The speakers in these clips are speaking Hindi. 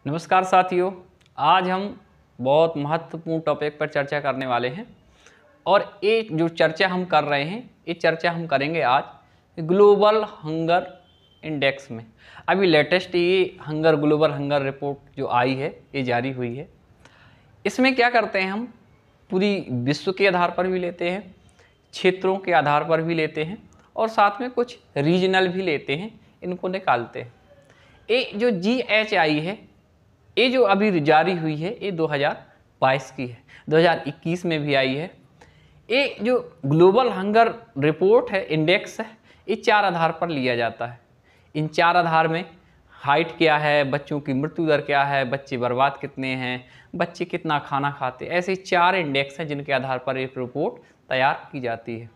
नमस्कार साथियों, आज हम बहुत महत्वपूर्ण टॉपिक पर चर्चा करने वाले हैं। और ये जो चर्चा हम कर रहे हैं, ये चर्चा हम करेंगे आज ग्लोबल हंगर इंडेक्स में। अभी लेटेस्ट ये ग्लोबल हंगर रिपोर्ट जो आई है, ये जारी हुई है। इसमें क्या करते हैं, हम पूरी विश्व के आधार पर भी लेते हैं, क्षेत्रों के आधार पर भी लेते हैं और साथ में कुछ रीजनल भी लेते हैं, इनको निकालते हैं। ये जो GHI है, ये जो अभी जारी हुई है, ये 2022 की है, 2021 में भी आई है। ये जो ग्लोबल हंगर रिपोर्ट है, इंडेक्स है, ये 4 आधार पर लिया जाता है। इन 4 आधार में हाइट क्या है, बच्चों की मृत्यु दर क्या है, बच्चे बर्बाद कितने हैं, बच्चे कितना खाना खाते, ऐसे 4 इंडेक्स हैं जिनके आधार पर एक रिपोर्ट तैयार की जाती है।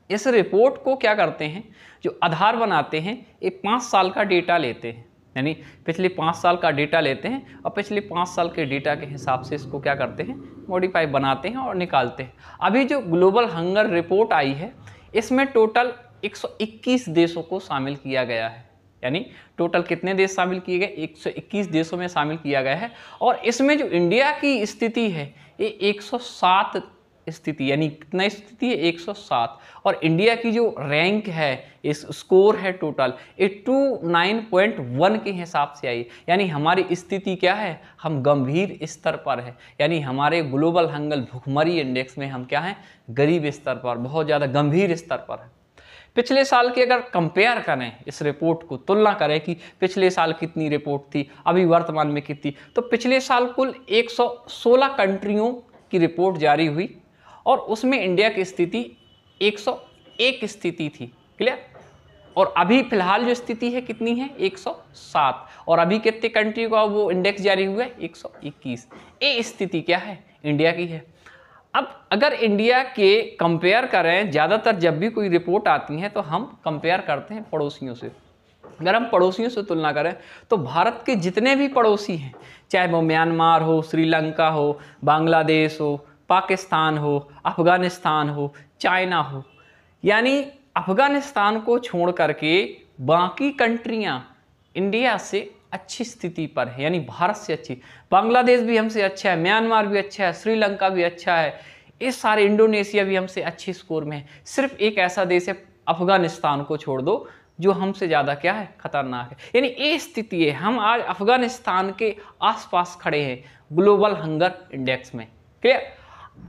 इस रिपोर्ट को क्या करते हैं, जो आधार बनाते हैं, ये 5 साल का डेटा लेते हैं, यानी पिछले 5 साल का डेटा लेते हैं और पिछले 5 साल के डेटा के हिसाब से इसको क्या करते हैं, मॉडिफाई बनाते हैं और निकालते हैं। अभी जो ग्लोबल हंगर रिपोर्ट आई है, इसमें टोटल 121 देशों को शामिल किया गया है। यानी टोटल कितने देश शामिल किए गए, 121 देशों में शामिल किया गया है। और इसमें जो इंडिया की स्थिति है, ये 107 स्थिति, यानी कितना स्थिति है, 107। और इंडिया की जो रैंक है, इस स्कोर है टोटल, ये 29.1 के हिसाब से आई। यानी हमारी स्थिति क्या है, हम गंभीर स्तर पर है। यानी हमारे ग्लोबल हंगर भुखमरी इंडेक्स में हम क्या हैं, गरीब स्तर पर, बहुत ज़्यादा गंभीर स्तर पर है। पिछले साल की अगर कंपेयर करें, इस रिपोर्ट को तुलना करें कि पिछले साल कितनी रिपोर्ट थी, अभी वर्तमान में कितनी, तो पिछले साल कुल 116 कंट्रियों की रिपोर्ट जारी हुई और उसमें इंडिया की स्थिति 101 स्थिति थी। क्लियर। और अभी फिलहाल जो स्थिति है कितनी है, 107। और अभी कितने कंट्री का वो इंडेक्स जारी हुआ है, 121। ये स्थिति क्या है, इंडिया की है। अब अगर इंडिया के कंपेयर करें, ज़्यादातर जब भी कोई रिपोर्ट आती है तो हम कंपेयर करते हैं पड़ोसियों से। अगर हम पड़ोसियों से तुलना करें तो भारत के जितने भी पड़ोसी हैं, चाहे वो म्यांमार हो, श्रीलंका हो, बांग्लादेश हो, पाकिस्तान हो, अफगानिस्तान हो, चाइना हो, यानी अफगानिस्तान को छोड़ करके बाकी कंट्रियां इंडिया से अच्छी स्थिति पर है, यानी भारत से अच्छी। बांग्लादेश भी हमसे अच्छा है, म्यांमार भी अच्छा है, श्रीलंका भी अच्छा है, ये सारे, इंडोनेशिया भी हमसे अच्छे स्कोर में है। सिर्फ एक ऐसा देश है, अफगानिस्तान को छोड़ दो, जो हमसे ज़्यादा क्या है, खतरनाक है। यानी ये स्थिति है, हम आज अफगानिस्तान के आसपास खड़े हैं ग्लोबल हंगर इंडेक्स में। क्लियर।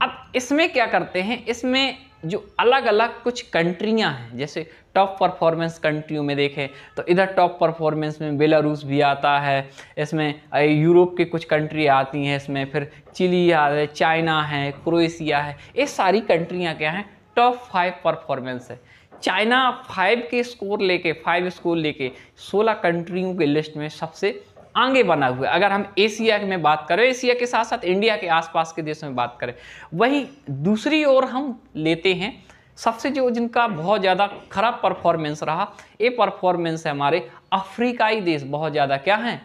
अब इसमें क्या करते हैं, इसमें जो अलग अलग कुछ कंट्रियां हैं, जैसे टॉप परफॉर्मेंस कंट्रियों में देखें तो इधर टॉप परफॉर्मेंस में बेलारूस भी आता है, इसमें यूरोप की कुछ कंट्री आती हैं, इसमें फिर चिली है, चाइना है, क्रोएशिया है, ये सारी कंट्रियां क्या हैं, टॉप 5 परफॉर्मेंस है। चाइना 5 स्कोर लेके 16 कंट्रियों के लिस्ट में सबसे आगे बना हुआ है। अगर हम एशिया में बात करें, एशिया के साथ साथ इंडिया के आसपास के देशों में बात करें, वहीं दूसरी ओर हम लेते हैं सबसे जो जिनका बहुत ज़्यादा खराब परफॉर्मेंस रहा, ये परफॉर्मेंस है हमारे अफ्रीकाई देश, बहुत ज़्यादा क्या हैं,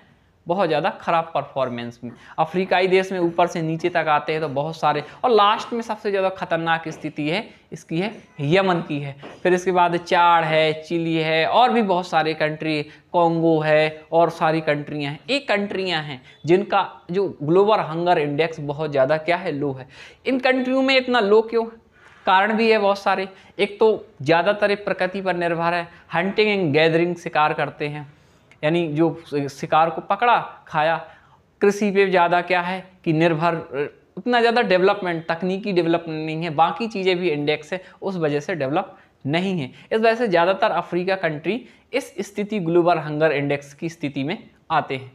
बहुत ज़्यादा खराब परफॉर्मेंस में। अफ्रीकाई देश में ऊपर से नीचे तक आते हैं तो बहुत सारे, और लास्ट में सबसे ज़्यादा खतरनाक स्थिति है इसकी है, यमन की है। फिर इसके बाद चाड है, चिली है, और भी बहुत सारे कंट्री, कॉन्गो है, और सारी कंट्रियां हैं। ये कंट्रियां हैं जिनका जो ग्लोबल हंगर इंडेक्स बहुत ज़्यादा क्या है, लो है। इन कंट्रियों में इतना लो क्यों है, कारण भी है बहुत सारे। एक तो ज़्यादातर प्रकृति पर निर्भर है, हंटिंग एंड गैदरिंग, शिकार करते हैं, यानी जो शिकार को पकड़ा खाया। कृषि पे ज़्यादा क्या है कि निर्भर, उतना ज़्यादा डेवलपमेंट, तकनीकी डेवलपमेंट नहीं है, बाकी चीज़ें भी इंडेक्स है उस वजह से डेवलप नहीं है। इस वजह से ज़्यादातर अफ्रीका कंट्री इस स्थिति ग्लोबल हंगर इंडेक्स की स्थिति में आते हैं।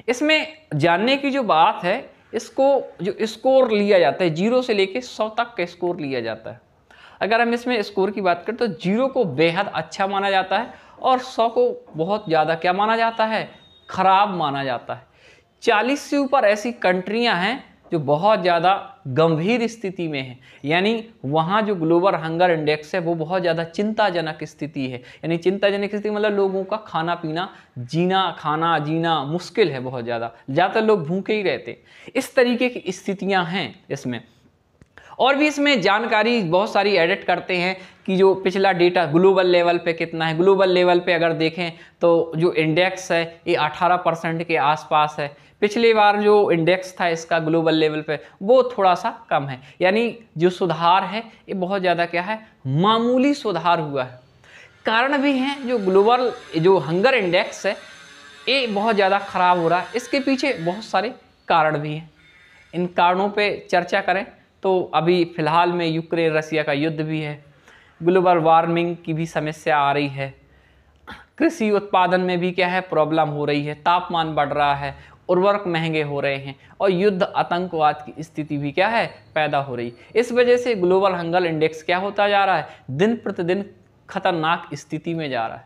इसमें जानने की जो बात है, इसको जो स्कोर लिया जाता है, 0 से लेके 100 तक का स्कोर लिया जाता है। अगर हम इसमें स्कोर की बात करें तो 0 को बेहद अच्छा माना जाता है और 100 को बहुत ज़्यादा क्या माना जाता है, खराब माना जाता है। 40 से ऊपर ऐसी कंट्रियां हैं जो बहुत ज़्यादा गंभीर स्थिति में हैं, यानी वहाँ जो ग्लोबल हंगर इंडेक्स है वो बहुत ज़्यादा चिंताजनक स्थिति है। यानी चिंताजनक स्थिति मतलब लोगों का खाना पीना, खाना जीना मुश्किल है, बहुत ज़्यादातर लोग भूखे ही रहते, इस तरीके की स्थितियाँ हैं इसमें। और भी इसमें जानकारी बहुत सारी एडिट करते हैं कि जो पिछला डेटा ग्लोबल लेवल पे कितना है। ग्लोबल लेवल पे अगर देखें तो जो इंडेक्स है ये 18% के आसपास है। पिछली बार जो इंडेक्स था इसका ग्लोबल लेवल पे वो थोड़ा सा कम है, यानी जो सुधार है ये बहुत ज़्यादा क्या है, मामूली सुधार हुआ है। कारण भी हैं, जो ग्लोबल जो हंगर इंडेक्स है ये बहुत ज़्यादा ख़राब हो रहा है, इसके पीछे बहुत सारे कारण भी हैं। इन कारणों पे चर्चा करें तो अभी फ़िलहाल में यूक्रेन रसिया का युद्ध भी है, ग्लोबल वार्मिंग की भी समस्या आ रही है, कृषि उत्पादन में भी क्या है प्रॉब्लम हो रही है, तापमान बढ़ रहा है, उर्वरक महंगे हो रहे हैं और युद्ध आतंकवाद की स्थिति भी क्या है पैदा हो रही। इस वजह से ग्लोबल हंगर इंडेक्स क्या होता जा रहा है, दिन प्रतिदिन खतरनाक स्थिति में जा रहा है।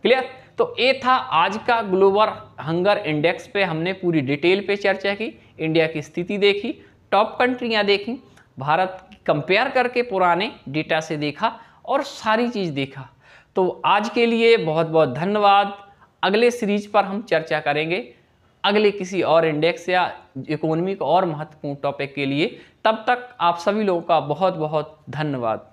क्लियर? तो ये था आज का ग्लोबल हंगर इंडेक्स पे हमने पूरी डिटेल पे चर्चा की, इंडिया की स्थिति देखी, टॉप कंट्रियां देखी, भारत कंपेयर करके पुराने डेटा से देखा और सारी चीज़ देखा। तो आज के लिए बहुत बहुत धन्यवाद। अगले सीरीज पर हम चर्चा करेंगे अगले किसी और इंडेक्स या इकोनॉमी का और महत्वपूर्ण टॉपिक के लिए। तब तक आप सभी लोगों का बहुत बहुत धन्यवाद।